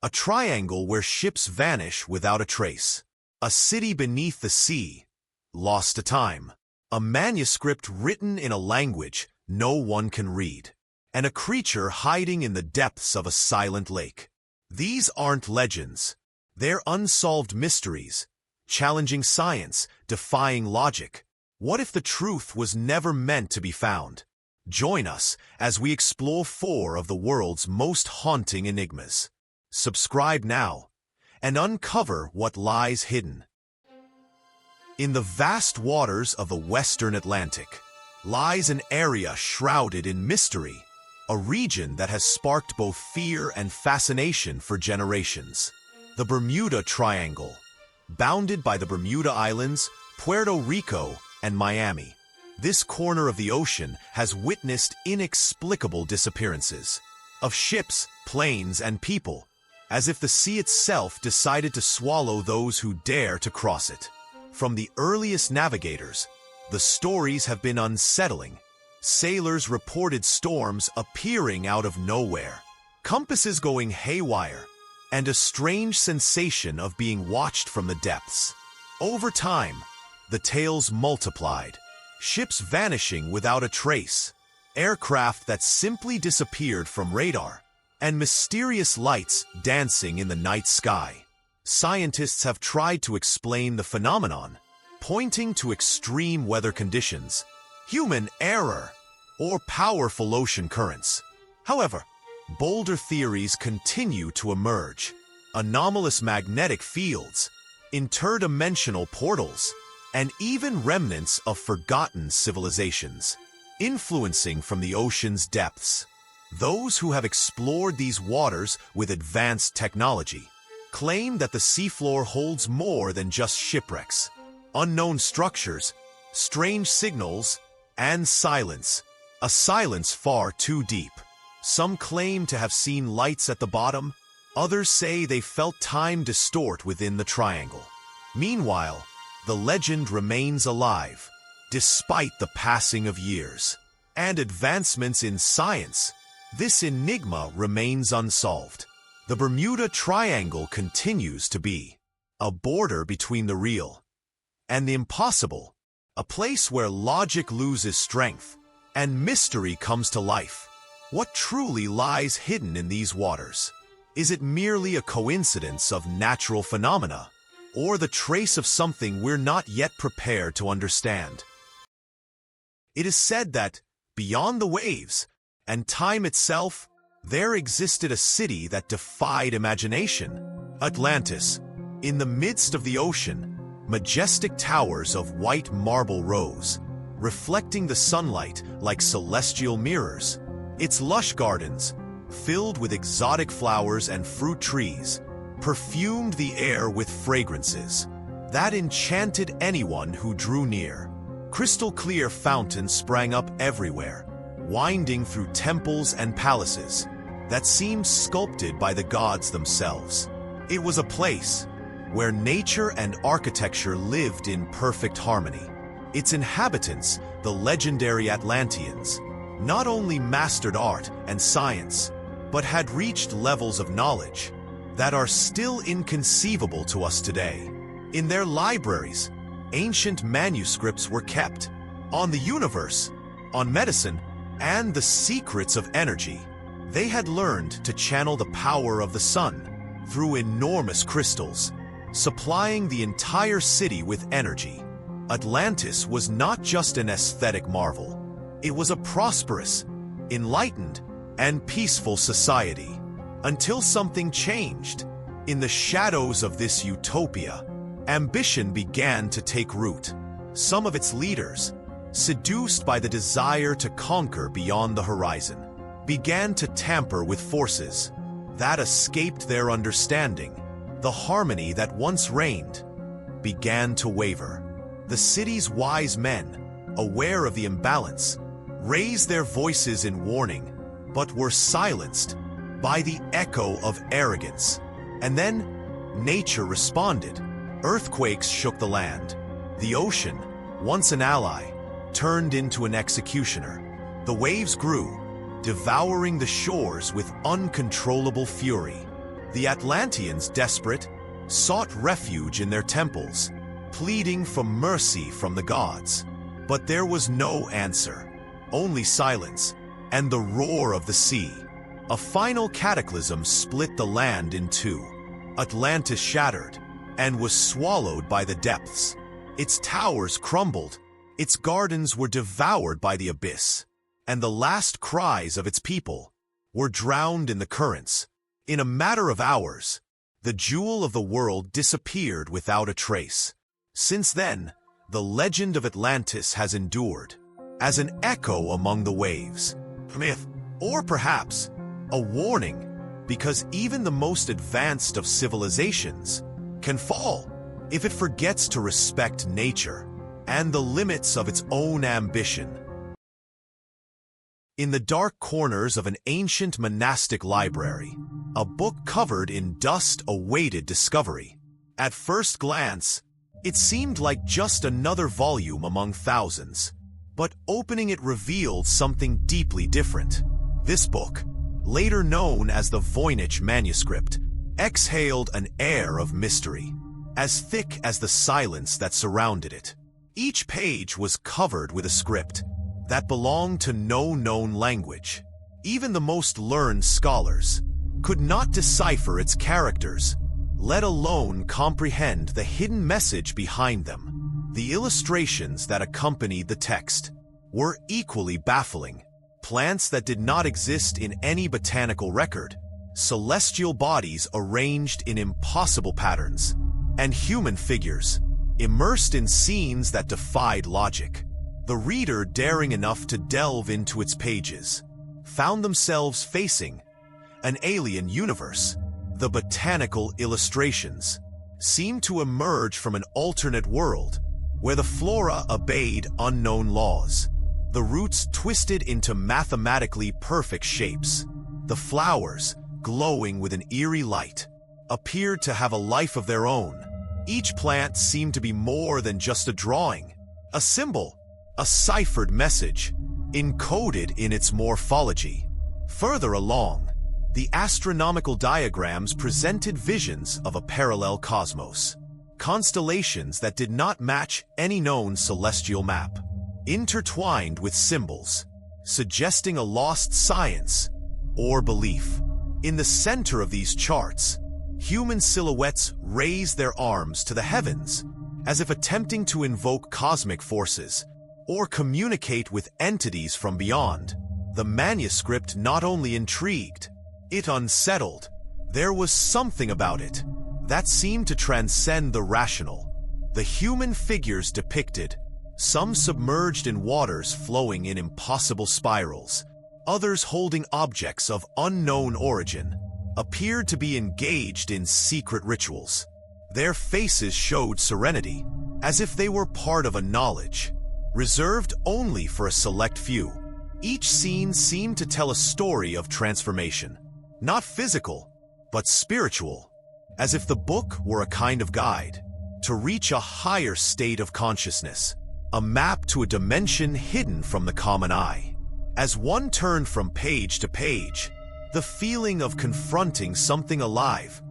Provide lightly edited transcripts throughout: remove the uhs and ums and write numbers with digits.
A triangle where ships vanish without a trace. A city beneath the sea, lost to time. A manuscript written in a language no one can read. And a creature hiding in the depths of a silent lake. These aren't legends. They're unsolved mysteries, challenging science, defying logic. What if the truth was never meant to be found? Join us as we explore 4 of the world's most haunting enigmas. Subscribe now and uncover what lies hidden. In the vast waters of the Western Atlantic lies an area shrouded in mystery, a region that has sparked both fear and fascination for generations. The Bermuda Triangle, bounded by the Bermuda Islands, Puerto Rico, and Miami. This corner of the ocean has witnessed inexplicable disappearances of ships, planes, and people, as if the sea itself decided to swallow those who dare to cross it. From the earliest navigators, the stories have been unsettling. Sailors reported storms appearing out of nowhere, compasses going haywire, and a strange sensation of being watched from the depths. Over time, the tales multiplied. Ships vanishing without a trace, aircraft that simply disappeared from radar, and mysterious lights dancing in the night sky. Scientists have tried to explain the phenomenon, pointing to extreme weather conditions, human error, or powerful ocean currents. However, bolder theories continue to emerge. Anomalous magnetic fields, interdimensional portals, and even remnants of forgotten civilizations, influencing from the ocean's depths. Those who have explored these waters with advanced technology claim that the seafloor holds more than just shipwrecks, unknown structures, strange signals, and silence, a silence far too deep. Some claim to have seen lights at the bottom, others say they felt time distort within the triangle. Meanwhile, the legend remains alive, despite the passing of years and advancements in science. This enigma remains unsolved. The Bermuda Triangle continues to be a border between the real and the impossible, a place where logic loses strength and mystery comes to life. What truly lies hidden in these waters? Is it merely a coincidence of natural phenomena, or the trace of something we're not yet prepared to understand? It is said that, beyond the waves and time itself, there existed a city that defied imagination. Atlantis, in the midst of the ocean, majestic towers of white marble rose, reflecting the sunlight like celestial mirrors. Its lush gardens, filled with exotic flowers and fruit trees, perfumed the air with fragrances that enchanted anyone who drew near. Crystal-clear fountains sprang up everywhere, winding through temples and palaces that seemed sculpted by the gods themselves. It was a place where nature and architecture lived in perfect harmony. Its inhabitants, the legendary Atlanteans, not only mastered art and science, but had reached levels of knowledge that are still inconceivable to us today. In their libraries, ancient manuscripts were kept on the universe, on medicine, and the secrets of energy. They had learned to channel the power of the sun through enormous crystals, supplying the entire city with energy. Atlantis was not just an aesthetic marvel. It was a prosperous, enlightened, and peaceful society. Until something changed. In the shadows of this utopia, ambition began to take root. Some of its leaders, seduced by the desire to conquer beyond the horizon, began to tamper with forces that escaped their understanding. The harmony that once reigned began to waver. The city's wise men, aware of the imbalance, raised their voices in warning, but were silenced by the echo of arrogance. And then, nature responded. Earthquakes shook the land. The ocean, once an ally, turned into an executioner. The waves grew, devouring the shores with uncontrollable fury. The Atlanteans, desperate, sought refuge in their temples, pleading for mercy from the gods. But there was no answer, only silence and the roar of the sea. A final cataclysm split the land in two. Atlantis shattered and was swallowed by the depths. Its towers crumbled, its gardens were devoured by the abyss, and the last cries of its people were drowned in the currents. In a matter of hours, the jewel of the world disappeared without a trace. Since then, the legend of Atlantis has endured as an echo among the waves, myth, or perhaps a warning, because even the most advanced of civilizations can fall if it forgets to respect nature and the limits of its own ambition. In the dark corners of an ancient monastic library, a book covered in dust awaited discovery. At first glance, it seemed like just another volume among thousands, but opening it revealed something deeply different. This book, later known as the Voynich Manuscript, exhaled an air of mystery, as thick as the silence that surrounded it. Each page was covered with a script that belonged to no known language. Even the most learned scholars could not decipher its characters, let alone comprehend the hidden message behind them. The illustrations that accompanied the text were equally baffling. Plants that did not exist in any botanical record, celestial bodies arranged in impossible patterns, and human figures immersed in scenes that defied logic. The reader, daring enough to delve into its pages, found themselves facing an alien universe. The botanical illustrations seemed to emerge from an alternate world where the flora obeyed unknown laws. The roots twisted into mathematically perfect shapes. The flowers, glowing with an eerie light, appeared to have a life of their own. Each plant seemed to be more than just a drawing, a symbol, a ciphered message, encoded in its morphology. Further along, the astronomical diagrams presented visions of a parallel cosmos, constellations that did not match any known celestial map, intertwined with symbols, suggesting a lost science or belief. In the center of these charts, human silhouettes raised their arms to the heavens, as if attempting to invoke cosmic forces or communicate with entities from beyond. The manuscript not only intrigued, it unsettled. There was something about it that seemed to transcend the rational. The human figures depicted, some submerged in waters flowing in impossible spirals, others holding objects of unknown origin, appeared to be engaged in secret rituals. Their faces showed serenity, as if they were part of a knowledge reserved only for a select few. Each scene seemed to tell a story of transformation, not physical, but spiritual, as if the book were a kind of guide to reach a higher state of consciousness, a map to a dimension hidden from the common eye. As one turned from page to page, the feeling of confronting something alive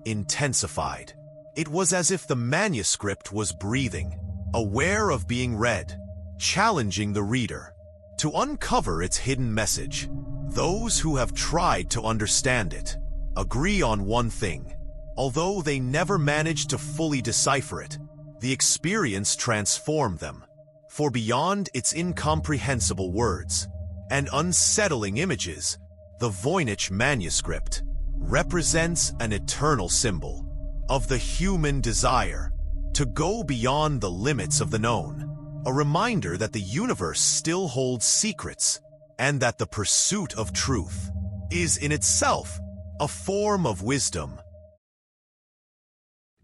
intensified. It was as if the manuscript was breathing, aware of being read, challenging the reader to uncover its hidden message. Those who have tried to understand it agree on one thing: although they never managed to fully decipher it, the experience transformed them. For beyond its incomprehensible words and unsettling images, the Voynich Manuscript represents an eternal symbol of the human desire to go beyond the limits of the known, a reminder that the universe still holds secrets and that the pursuit of truth is in itself a form of wisdom.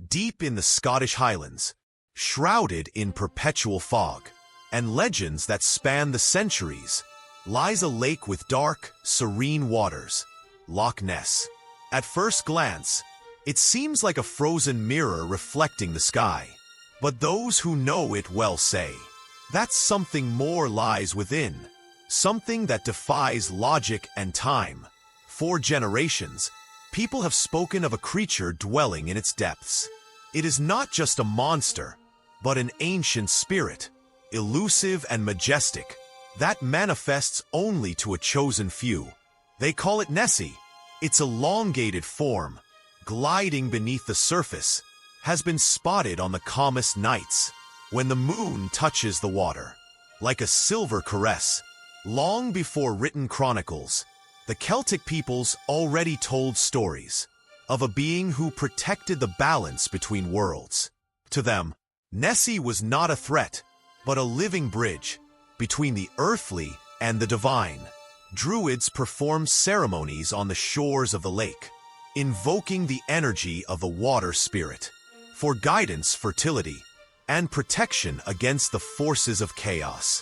Deep in the Scottish Highlands, shrouded in perpetual fog and legends that span the centuries, lies a lake with dark, serene waters, Loch Ness. At first glance, it seems like a frozen mirror reflecting the sky. But those who know it well say that something more lies within, something that defies logic and time. For generations, people have spoken of a creature dwelling in its depths. It is not just a monster, but an ancient spirit, elusive and majestic, that manifests only to a chosen few. They call it Nessie. Its elongated form, gliding beneath the surface, has been spotted on the calmest nights, when the moon touches the water. Like a silver caress, long before written chronicles, the Celtic peoples already told stories of a being who protected the balance between worlds. To them, Nessie was not a threat, but a living bridge between the earthly and the divine. Druids performed ceremonies on the shores of the lake, invoking the energy of the water spirit for guidance, fertility, and protection against the forces of chaos.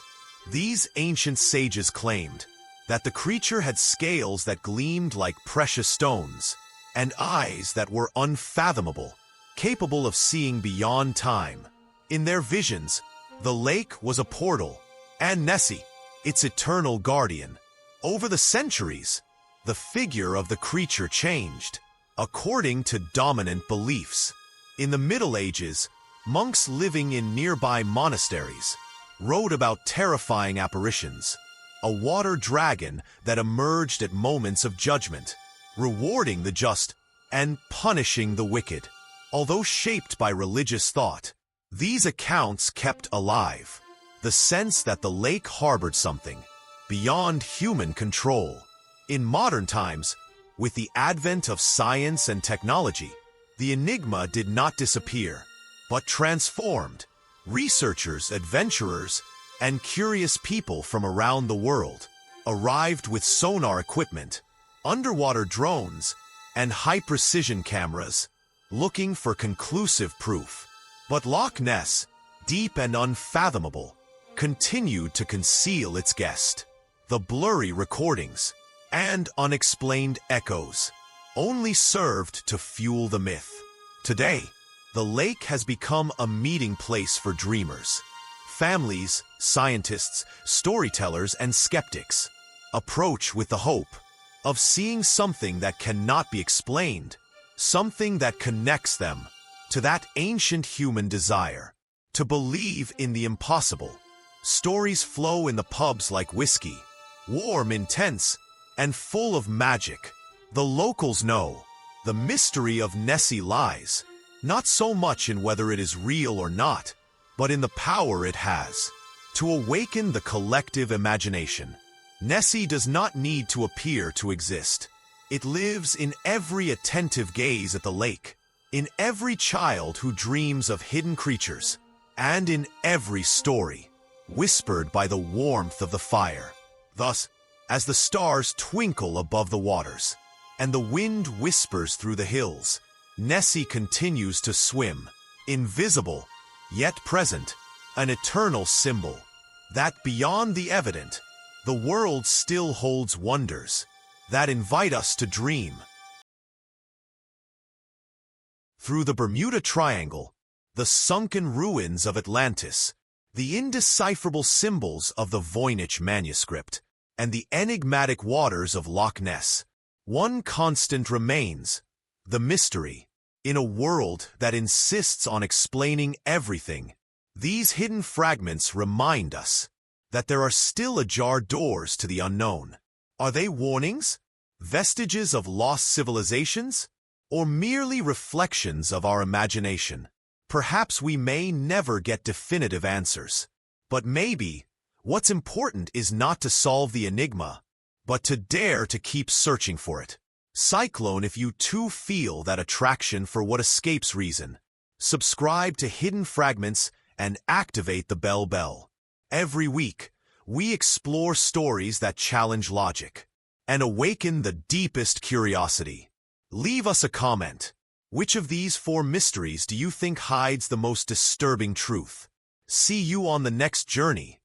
These ancient sages claimed that the creature had scales that gleamed like precious stones and eyes that were unfathomable, capable of seeing beyond time. In their visions, the lake was a portal, and Nessie, its eternal guardian. Over the centuries, the figure of the creature changed, according to dominant beliefs. In the Middle Ages, monks living in nearby monasteries wrote about terrifying apparitions, a water dragon that emerged at moments of judgment, rewarding the just and punishing the wicked. Although shaped by religious thought, these accounts kept alive the sense that the lake harbored something beyond human control. In modern times, with the advent of science and technology, the Enigma did not disappear, but transformed. Researchers, adventurers, and curious people from around the world arrived with sonar equipment, underwater drones, and high-precision cameras, looking for conclusive proof. But Loch Ness, deep and unfathomable, continued to conceal its guest. The blurry recordings and unexplained echoes only served to fuel the myth. Today, the lake has become a meeting place for dreamers. Families, scientists, storytellers, and skeptics approach with the hope of seeing something that cannot be explained, something that connects them to that ancient human desire to believe in the impossible. Stories flow in the pubs like whiskey, warm, intense, and full of magic. The locals know the mystery of Nessie lies not so much in whether it is real or not, but in the power it has to awaken the collective imagination. Nessie does not need to appear to exist. It lives in every attentive gaze at the lake, in every child who dreams of hidden creatures, and in every story whispered by the warmth of the fire. Thus, as the stars twinkle above the waters, and the wind whispers through the hills, Nessie continues to swim, invisible, yet present, an eternal symbol that beyond the evident, the world still holds wonders that invite us to dream. Through the Bermuda Triangle, the sunken ruins of Atlantis, the indecipherable symbols of the Voynich Manuscript, and the enigmatic waters of Loch Ness, one constant remains: the mystery. In a world that insists on explaining everything, these hidden fragments remind us that there are still ajar doors to the unknown. Are they warnings, vestiges of lost civilizations, or merely reflections of our imagination? Perhaps we may never get definitive answers, but maybe what's important is not to solve the enigma, but to dare to keep searching for it. Cyclone, if you too feel that attraction for what escapes reason, subscribe to Hidden Fragments and activate the bell. Every week, we explore stories that challenge logic and awaken the deepest curiosity. Leave us a comment. Which of these 4 mysteries do you think hides the most disturbing truth? See you on the next journey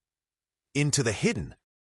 into the hidden.